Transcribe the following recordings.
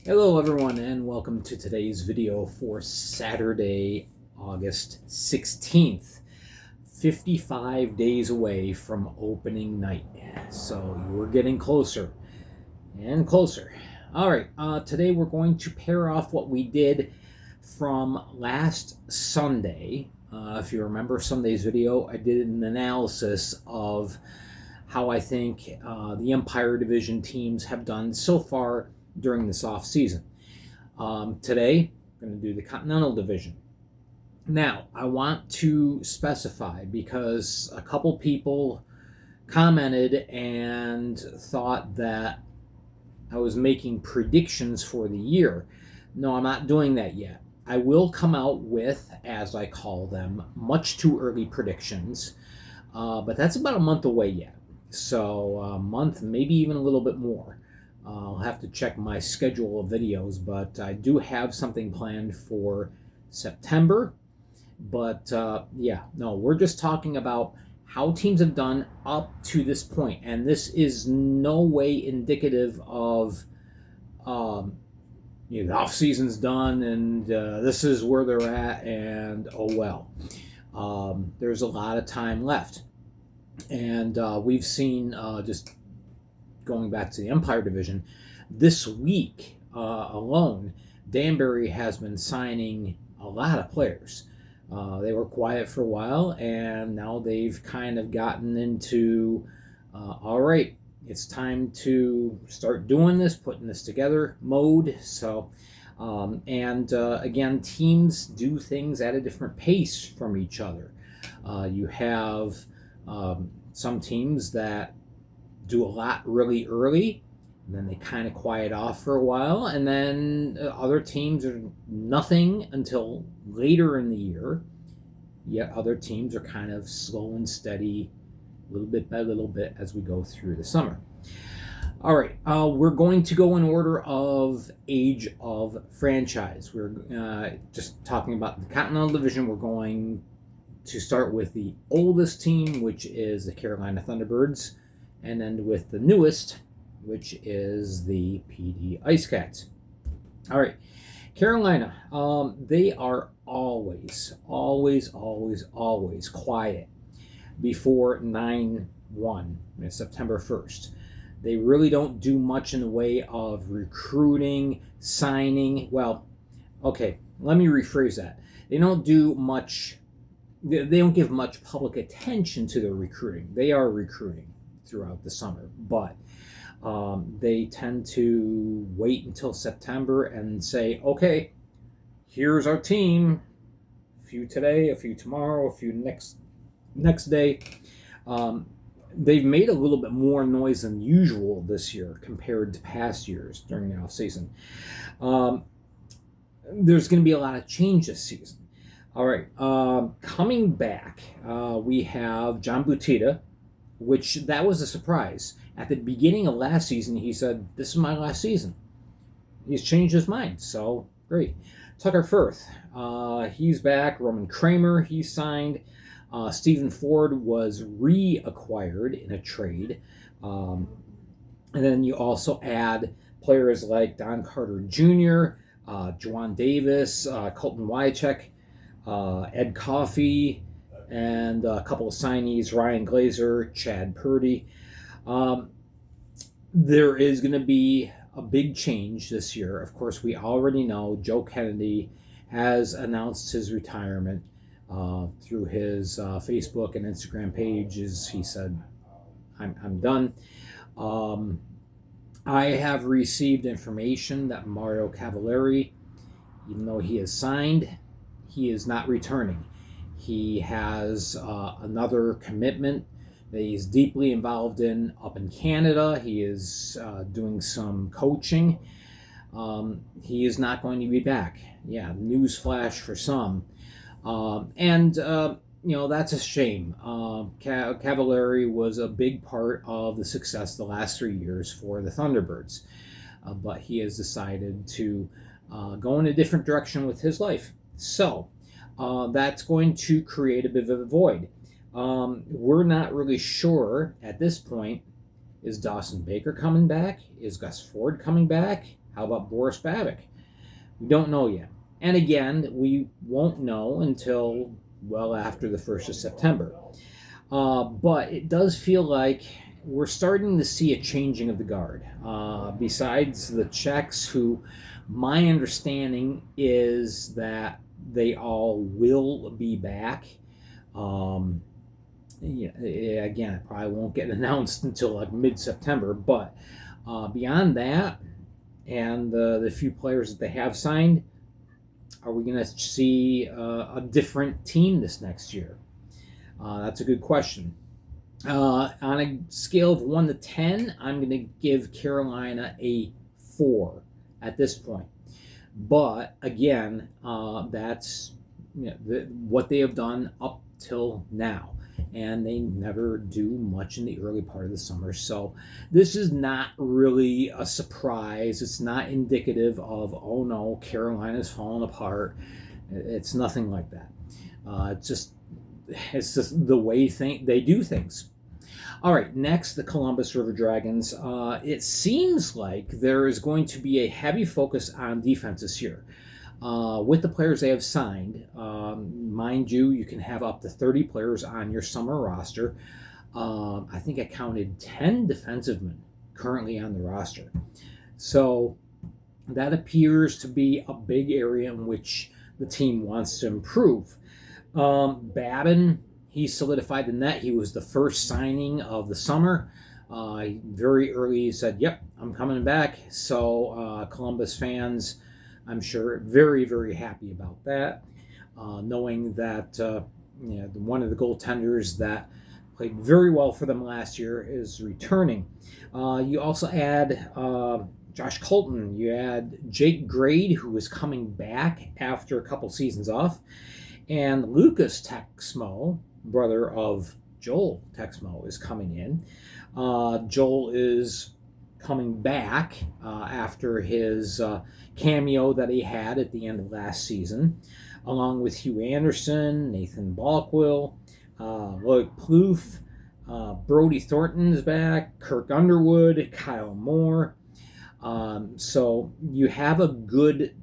Hello everyone and welcome to today's video for Saturday, August 16th. 55 days away from opening night. So we're getting closer and closer. All right, today we're going to pair off what we did from last Sunday. If you remember Sunday's video, I did an analysis of how I think the Empire Division teams have done so far during this off season. Today, I'm going to do the Continental Division. Now, I want to specify because a couple people commented and thought that I was making predictions for the year. No, I'm not doing that yet. I will come out with, as I call them, much too early predictions, but that's about a month away yet. So a month, maybe even a little bit more. I'll have to check my schedule of videos, but I do have something planned for September. But we're just talking about how teams have done up to this point, and this is no way indicative of the off season's done and this is where they're at, and there's a lot of time left, and we've seen just going back to the Empire Division, this week alone, Danbury has been signing a lot of players. They were quiet for a while, and now they've kind of gotten into, all right, it's time to start doing this, putting this together mode. So, again, teams do things at a different pace from each other. You have some teams that do a lot really early, and then they kind of quiet off for a while, and then other teams are nothing until later in the year, yet other teams are kind of slow and steady, little bit by little bit, as we go through the summer. All right, we're going to go in order of age of franchise. We're just talking about the Continental Division. We're going to start with the oldest team, which is the Carolina Thunderbirds, and end with the newest, which is the PD Ice Cats. All right, Carolina, they are always quiet before 9/1, September 1st. They really don't do much in the way of recruiting, signing. Well, okay, let me rephrase that. They don't do much, they don't give much public attention to their recruiting. They are recruiting throughout the summer, but they tend to wait until September and say, okay, here's our team, a few today, a few tomorrow, a few next day. They've made a little bit more noise than usual this year compared to past years during the off season. There's going to be a lot of change this season. All right, coming back, we have John Butita, which that was a surprise. At the beginning of last season, he said, this is my last season. He's changed his mind, so great. Tucker Firth, he's back. Roman Kramer, he signed. Stephen Ford was reacquired in a trade. And then you also add players like Don Carter Jr., Juwan Davis, Colton Wycheck, Ed Coffey, and a couple of signees, Ryan Glazer, Chad Purdy. There is going to be a big change this year. Of course, we already know Joe Kennedy has announced his retirement through his Facebook and Instagram pages. He said, I'm done. I have received information that Mario Cavalieri, even though he is signed, he is not returning. He has another commitment that he's deeply involved in up in Canada. He is doing some coaching. He is not going to be back. Yeah, newsflash for some. That's a shame. Cavalieri was a big part of the success the last 3 years for the Thunderbirds. But he has decided to go in a different direction with his life. So, that's going to create a bit of a void. We're not really sure at this point, is Dawson Baker coming back? Is Gus Ford coming back? How about Boris Babic? We don't know yet. And again, we won't know until well after the 1st of September. But it does feel like we're starting to see a changing of the guard. Besides the Czechs, who my understanding is that they all will be back. Yeah, again, it probably won't get announced until like mid-September. But beyond that, and the few players that they have signed, are we going to see a different team this next year? That's a good question. On a scale of 1 to 10, I'm going to give Carolina a 4 at this point. But again, that's what they have done up till now. And they never do much in the early part of the summer. So this is not really a surprise. It's not indicative of, oh no, Carolina's falling apart. It's nothing like that. It's just the way they do things. All right, next, the Columbus River Dragons. It seems like there is going to be a heavy focus on defense this year. With the players they have signed, mind you, you can have up to 30 players on your summer roster. I think I counted 10 defensivemen currently on the roster. So that appears to be a big area in which the team wants to improve. Babin, he solidified the net. He was the first signing of the summer. Very early he said, yep, I'm coming back. So Columbus fans, I'm sure, very, very happy about that, knowing that one of the goaltenders that played very well for them last year is returning. You also add Josh Colton. You add Jake Grade, who is coming back after a couple seasons off, and Lucas Texmo, brother of Joel Texmo, is coming in. Joel is coming back after his cameo that he had at the end of last season, along with Hugh Anderson, Nathan Balkwill, Lloyd Plouffe, Brody Thornton is back, Kirk Underwood, Kyle Moore. So you have a good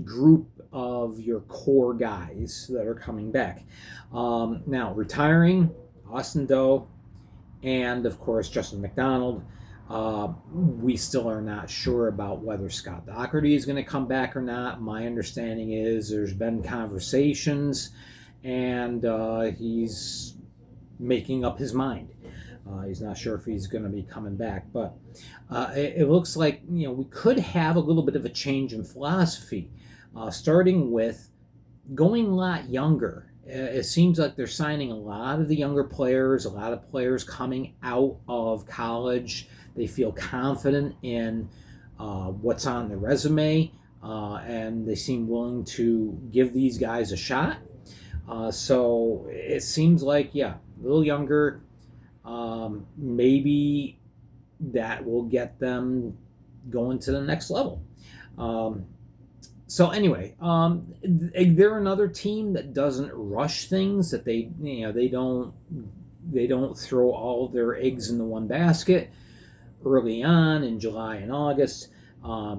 group of your core guys that are coming back. Now, retiring, Austin Doe, and of course Justin McDonald. We still are not sure about whether Scott Doherty is going to come back or not. My understanding is there's been conversations, and he's making up his mind. He's not sure if he's going to be coming back, but it looks like we could have a little bit of a change in philosophy, starting with going a lot younger. It seems like they're signing a lot of the younger players, a lot of players coming out of college. They feel confident in what's on their resume, and they seem willing to give these guys a shot. So it seems like, a little younger. Maybe that will get them going to the next level. So anyway, they're another team that doesn't rush things. That they don't throw all of their eggs in the one basket early on in July and August.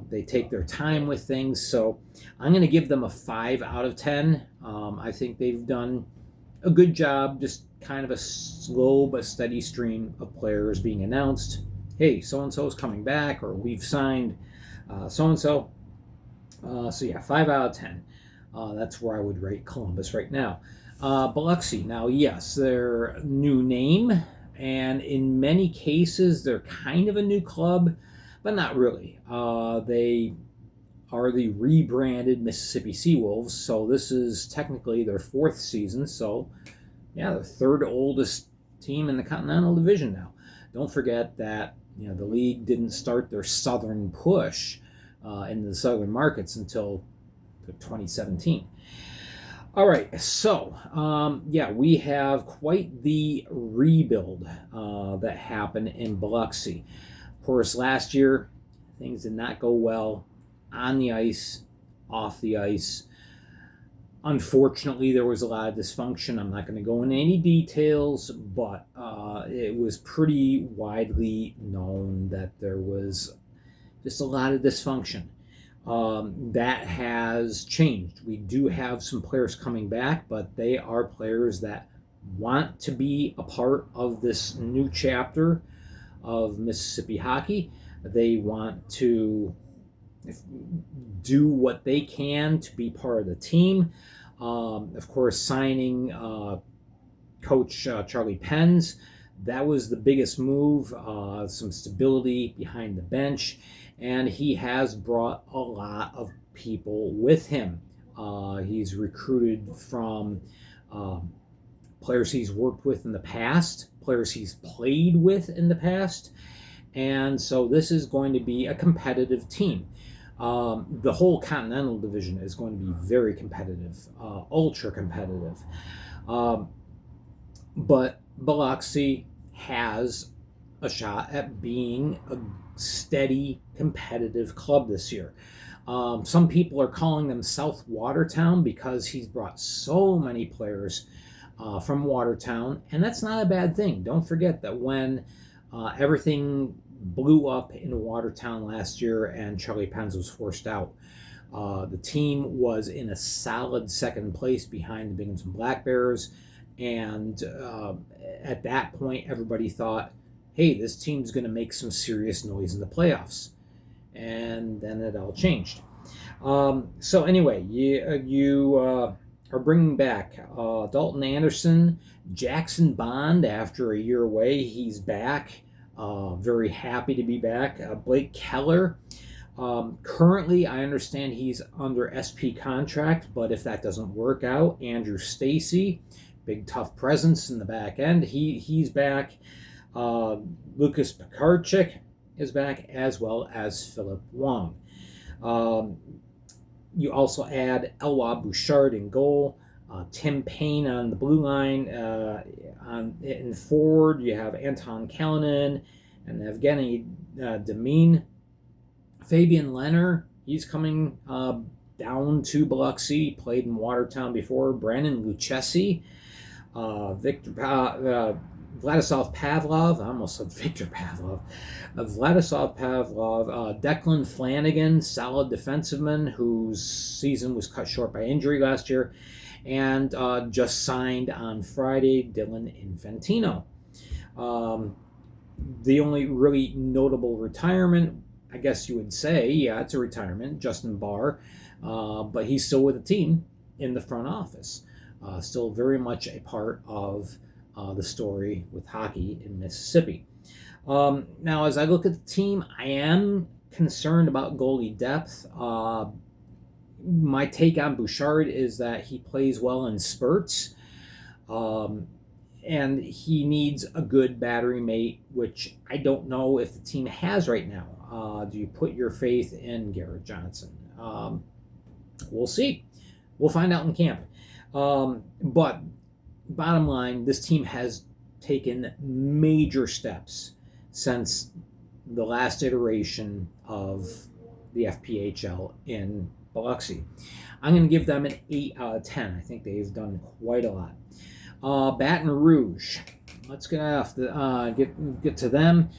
They take their time with things. So I'm going to give them a 5 out of 10. I think they've done a good job, just kind of a slow but steady stream of players being announced. Hey, so-and-so is coming back, or we've signed so-and-so. So 5 out of 10. That's where I would rate Columbus right now. Biloxi, now yes, their new name, and in many cases they're kind of a new club, but not really. They are the rebranded Mississippi Seawolves, so this is technically their 4th season, so the 3rd oldest team in the Continental Division now. Don't forget that the league didn't start their southern push in the southern markets until 2017. All right, so we have quite the rebuild that happened in Biloxi. Of course, last year things did not go well on the ice, off the ice. Unfortunately, there was a lot of dysfunction. I'm not going to go into any details, but it was pretty widely known that there was just a lot of dysfunction. That has changed. We do have some players coming back, but they are players that want to be a part of this new chapter of Mississippi hockey. They want to do what they can to be part of the team. Of course, signing Coach Charlie Penn's, that was the biggest move, some stability behind the bench, and he has brought a lot of people with him. He's recruited from players he's worked with in the past, players he's played with in the past, and so this is going to be a competitive team. The whole Continental division is going to be very competitive, ultra competitive. But Biloxi has a shot at being a steady, competitive club this year. Some people are calling them South Watertown because he's brought so many players from Watertown, and that's not a bad thing. Don't forget that when everything blew up in Watertown last year and Charlie Penn's was forced out, the team was in a solid second place behind the Binghamton Black Bears. And at that point, everybody thought, hey, this team's going to make some serious noise in the playoffs. And then it all changed. So anyway, you are bringing back Dalton Anderson, Jackson Bond after a year away. He's back. Very happy to be back. Blake Keller. Currently, I understand he's under SP contract, but if that doesn't work out, Andrew Stacy, big tough presence in the back end. He's back. Lucas Pekarchik is back, as well as Philip Wong. You also add Elwha Bouchard in goal. Tim Payne on the blue line. In forward, you have Anton Kalanin and Evgeny Demine. Fabian Leonard, he's coming down to Biloxi, played in Watertown before. Brandon Lucchesi. Vladislav Pavlov, I almost said Victor Pavlov. Vladislav Pavlov, Declan Flanagan, solid defenseman whose season was cut short by injury last year, and just signed on Friday, Dylan Infantino. The only really notable retirement, I guess you would say, yeah, it's a retirement, Justin Barr, but he's still with the team in the front office. Still very much a part of the story with hockey in Mississippi. Now, as I look at the team, I am concerned about goalie depth. My take on Bouchard is that he plays well in spurts, and he needs a good battery mate, which I don't know if the team has right now. Do you put your faith in Garrett Johnson? We'll see. We'll find out in camp. But bottom line, this team has taken major steps since the last iteration of the FPHL in Biloxi. I'm going to give them an 8 out of 10. I think they've done quite a lot. Baton Rouge. Let's get to them.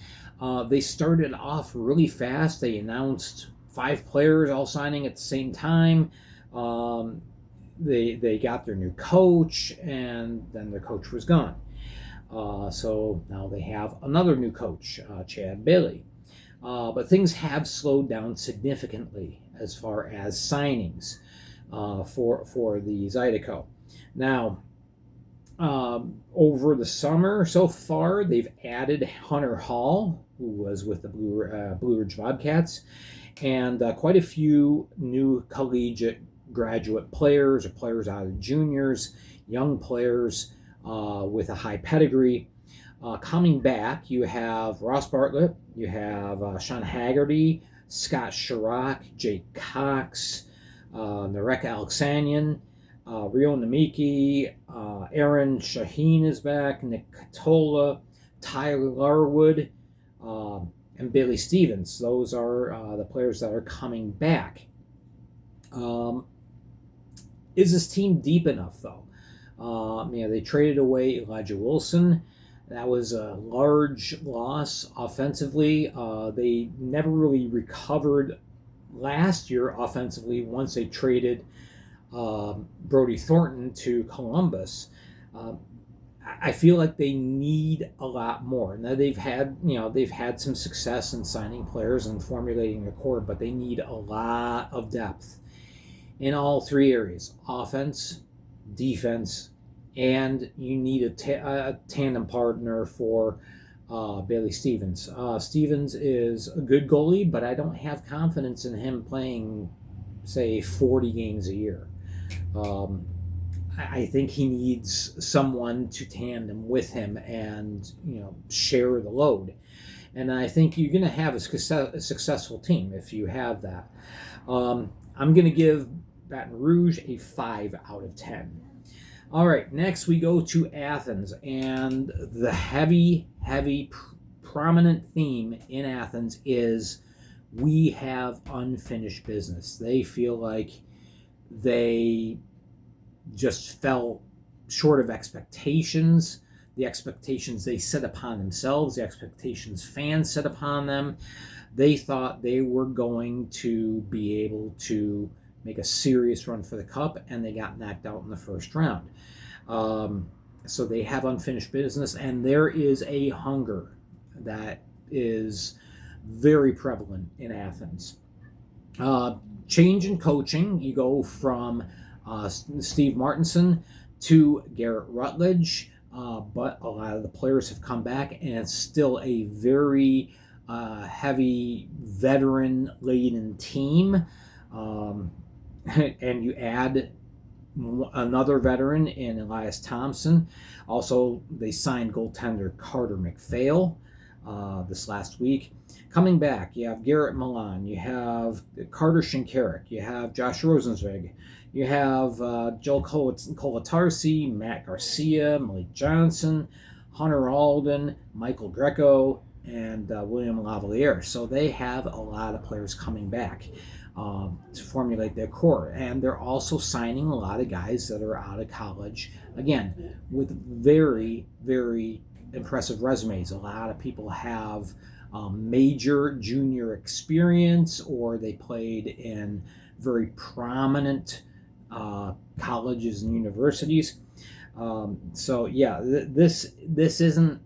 They started off really fast. They announced 5 players all signing at the same time. They got their new coach, and then their coach was gone. So now they have another new coach, Chad Bailey. But things have slowed down significantly as far as signings for the Zydeco. Now, over the summer so far, they've added Hunter Hall, who was with the Blue Ridge Bobcats, and quite a few new collegiate graduate players or players out of juniors, young players with a high pedigree. Coming back, you have Ross Bartlett, you have Sean Haggerty, Scott Chirac, Jake Cox, Narek Alexanian, Rio Namiki, Aaron Shaheen is back, Nick Catola, Tyler Larwood, and Billy Stevens. Those are the players that are coming back. Is this team deep enough, though? They traded away Elijah Wilson. That was a large loss offensively. They never really recovered last year offensively once they traded Brody Thornton to Columbus. Uh, I feel like they need a lot more. Now they've had some success in signing players and formulating a core, but they need a lot of depth in all three areas: offense, defense, and you need a tandem partner for Bailey Stevens. Stevens is a good goalie, but I don't have confidence in him playing, say, 40 games a year. Um, I think he needs someone to tandem with him and share the load. And I think you're going to have a successful team if you have that. I'm going to give Baton Rouge a 5 out of 10. All right, next we go to Athens, and the heavy, prominent theme in Athens is we have unfinished business. They feel like they just fell short of expectations, the expectations they set upon themselves, the expectations fans set upon them. They thought they were going to be able to make a serious run for the cup, and they got knocked out in the first round. So they have unfinished business, and there is a hunger that is very prevalent in Athens. Change in coaching. You go from Steve Martinson to Garrett Rutledge, but a lot of the players have come back, and it's still a very heavy veteran-laden team. And you add another veteran in Elias Thompson. Also, they signed goaltender Carter McPhail this last week. Coming back, you have Garrett Milan, you have Carter Shinkarik, you have Josh Rosenzweig, you have Joel Kolatarsi, Matt Garcia, Malik Johnson, Hunter Alden, Michael Greco, and William Lavalier. So they have a lot of players coming back to formulate their core. And they're also signing a lot of guys that are out of college, again, with very, very impressive resumes. A lot of people have major junior experience, or they played in very prominent colleges and universities. So yeah, this isn't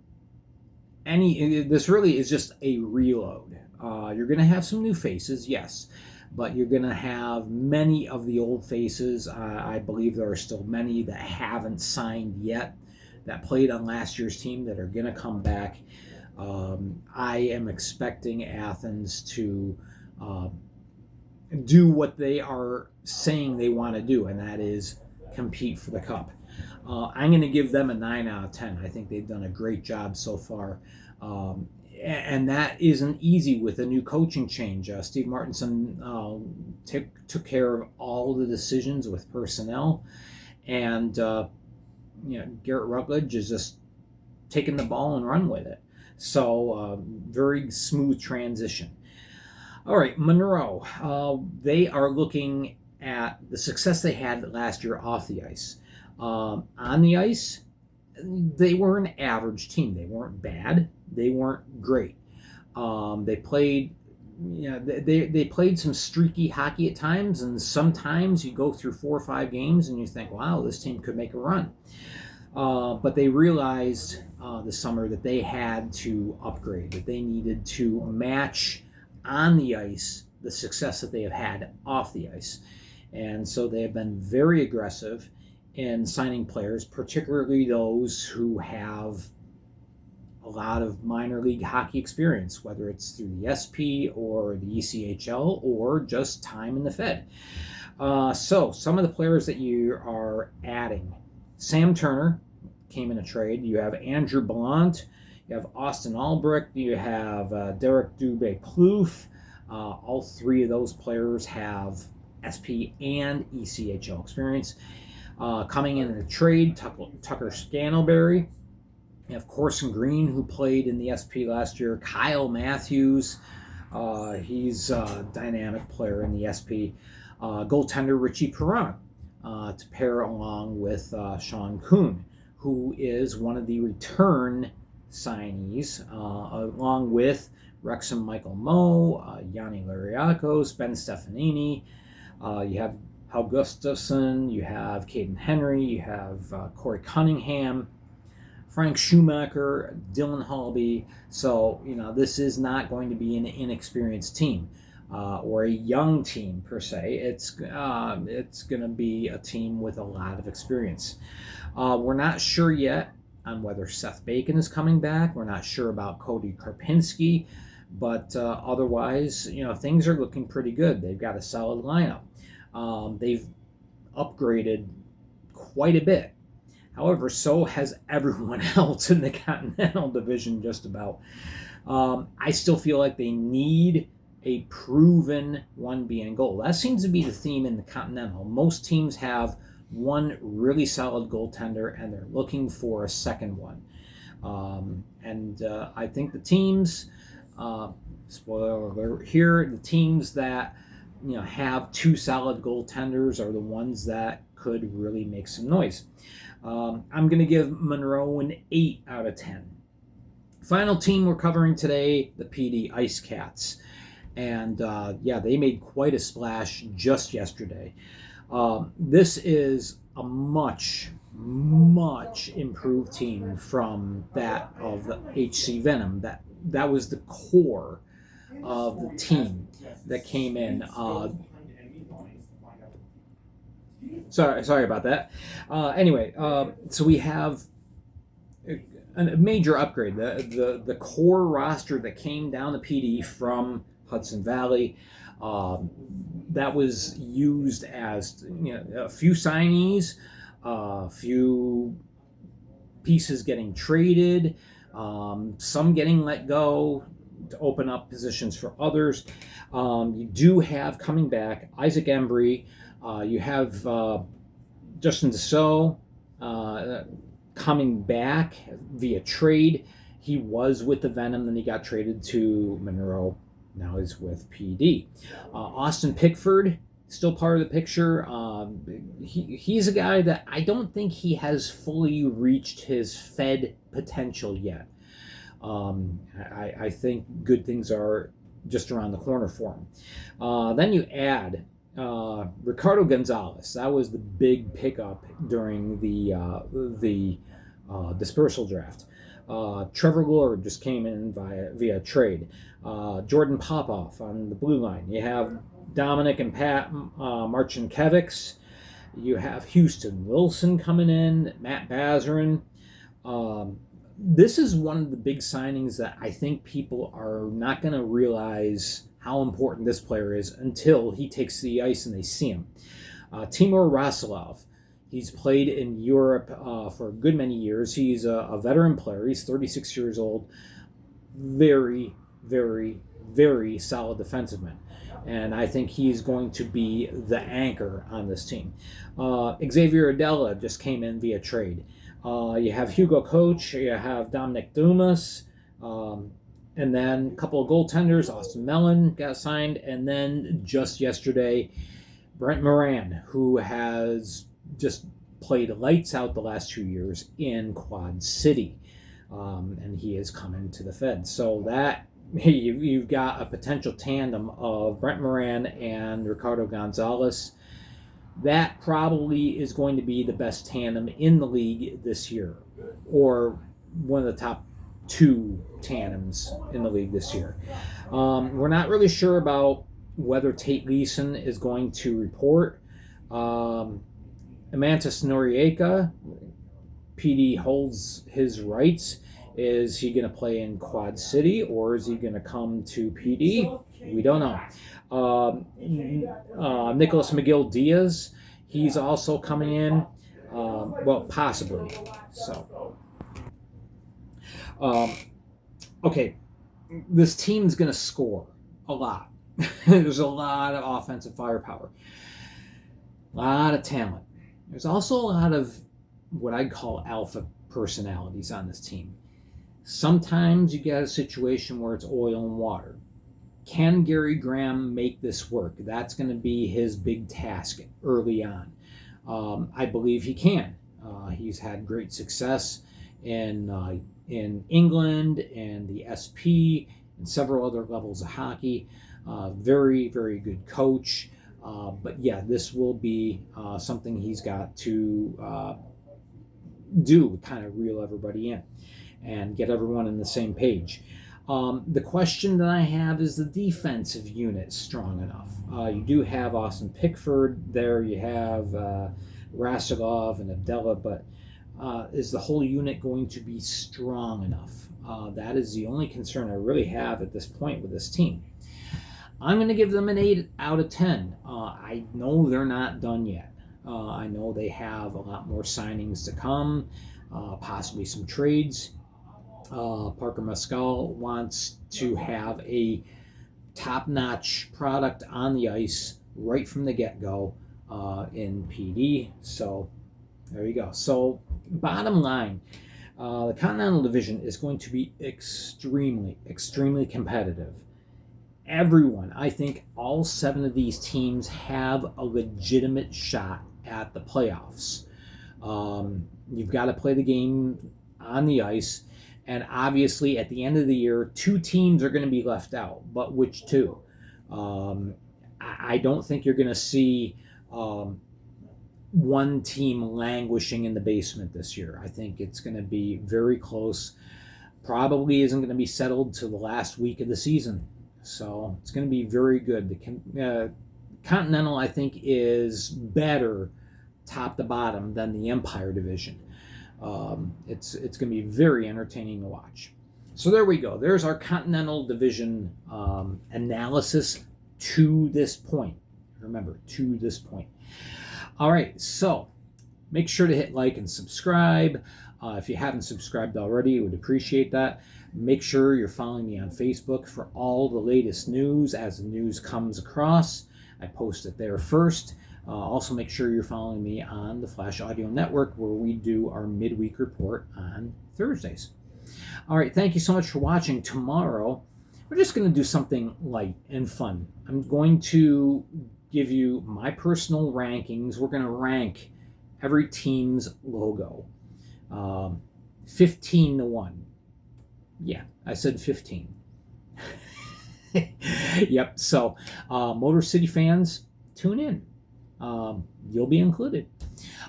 any. This really is just a reload. You're going to have some new faces, yes, but you're going to have many of the old faces. I believe there are still many that haven't signed yet, that played on last year's team, that are going to come back. I am expecting Athens to do what they are saying they want to do, and that is compete for the cup. I'm going to give them a 9 out of 10. I think they've done a great job so far. And that isn't easy with a new coaching change. Steve Martinson took care of all the decisions with personnel, and Garrett Rutledge is just taking the ball and run with it. So very smooth transition. All right, Monroe. They are looking at the success they had last year off the ice. On the ice, they were an average team. They weren't bad. They weren't great. They played, they played some streaky hockey at times, and sometimes you go through 4 or 5 games and you think, wow, this team could make a run. But they realized this summer that they had to upgrade, that they needed to match on the ice the success that they have had off the ice. And so they have been very aggressive in signing players, particularly those who have a lot of minor league hockey experience, whether it's through the SP or the ECHL or just time in the Fed. So some of the players that you are adding: Sam Turner came in a trade. You have Andrew Ballant. You have Austin Albrecht. You have Derek Dubé-Plouffe. All 3 of those players have SP and ECHL experience. Coming in a trade, Tucker Scantlebury. You have Corson Green, who played in the SP last year. Kyle Matthews. He's a dynamic player in the SP. Goaltender Richie Perron to pair along with Sean Kuhn, who is one of the return signees, along with Wrexham Michael Moe, Yanni Lariakos, Ben Stefanini. You have Hal Gustafsson, you have Caden Henry, you have Corey Cunningham, Frank Schumacher, Dylan Halby. So, this is not going to be an inexperienced team or a young team per se. It's going to be a team with a lot of experience. We're not sure yet on whether Seth Bacon is coming back. We're not sure about Cody Karpinski, but otherwise, things are looking pretty good. They've got a solid lineup. They've upgraded quite a bit. However, so has everyone else in the Continental Division, just about. I still feel like they need a proven 1B in goal. That seems to be the theme in the Continental. Most teams have one really solid goaltender, and they're looking for a second one. I think the teams, spoiler alert here, the teams that have two solid goaltenders are the ones that could really make some noise. I'm going to give Monroe an 8 out of 10. Final team we're covering today, the PD Ice Cats. And they made quite a splash just yesterday. This is a much, much improved team from that of the HC Venom. That was the core of the team that came in. Sorry about that. So we have a major upgrade. The core roster that came down the PD from Hudson Valley, that was used as a few signees, a few pieces getting traded, some getting let go to open up positions for others. You do have coming back Isaac Embry. You have Justin Dussault coming back via trade. He was with the Venom, then he got traded to Monroe. Now he's with PD. Austin Pickford, still part of the picture. He's a guy that I don't think he has fully reached his Fed potential yet. I think good things are just around the corner for him. Then you add Ricardo Gonzalez. That was the big pickup during the dispersal draft. Trevor Lord just came in via trade. Jordan Popoff on the blue line. You have Dominic and Pat Marcinkiewicz. You have Houston Wilson coming in, Matt Bazarin. This is one of the big signings that I think people are not going to realize how important this player is until he takes the ice and they see him. Timur Rasilov. He's played in Europe for a good many years. He's a veteran player. He's 36 years old. Very, very, very solid defenseman. And I think he's going to be the anchor on this team. Xavier Adela just came in via trade. You have Hugo Coach. You have Dominic Dumas. And then a couple of goaltenders. Austin Mellon got signed. And then just yesterday, Brent Moran, who has just played lights out the last 2 years in Quad City. And he is coming to the Fed. So that you've got a potential tandem of Brent Moran and Ricardo Gonzalez. That probably is going to be the best tandem in the league this year, or one of the top two tandems in the league this year. We're not really sure about whether Tate Leeson is going to report. Amantis Noriega, PD holds his rights. Is he going to play in Quad City, or is he going to come to PD? We don't know. Nicholas McGill Diaz, he's also coming in. Possibly. So, okay, this team's going to score a lot. There's a lot of offensive firepower, a lot of talent. There's also a lot of what I'd call alpha personalities on this team. Sometimes you get a situation where it's oil and water. Can Gary Graham make this work? That's going to be his big task early on. I believe he can. He's had great success in in England and the SP and several other levels of hockey. Very, very good coach. But yeah, this will be something he's got to do, kind of reel everybody in and get everyone on the same page. The question that I have is the defensive unit strong enough? You do have Austin Pickford there, you have Rasilov and Abdella, but is the whole unit going to be strong enough? That is the only concern I really have at this point with this team. I'm going to give them an 8 out of 10. I know they're not done yet. I know they have a lot more signings to come, possibly some trades. Parker Mescal wants to have a top-notch product on the ice right from the get-go in PD. So there you go. So bottom line, the Continental Division is going to be extremely, extremely competitive. Everyone, I think all 7 of these teams have a legitimate shot at the playoffs. You've got to play the game on the ice, and obviously at the end of the year, 2 teams are going to be left out. But which 2? I don't think you're going to see one team languishing in the basement this year. I think it's going to be very close. Probably isn't going to be settled till the last week of the season. So it's going to be very good. The Continental, I think, is better top to bottom than the Empire Division. It's going to be very entertaining to watch. So there we go. There's our Continental Division analysis to this point. Remember, to this point. All right, so make sure to hit like and subscribe. If you haven't subscribed already, I would appreciate that. Make sure you're following me on Facebook for all the latest news as the news comes across. I post it there first. Also, make sure you're following me on the Flash Audio Network, where we do our midweek report on Thursdays. All right, thank you so much for watching. Tomorrow, we're just going to do something light and fun. I'm going to give you my personal rankings. We're going to rank every team's logo. 15 to 1. Yeah, I said 15. Yep, so Motor City fans, tune in. You'll be included.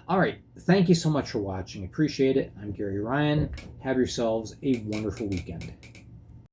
All right, thank you so much for watching. Appreciate it. I'm Gary Ryan. Have yourselves a wonderful weekend.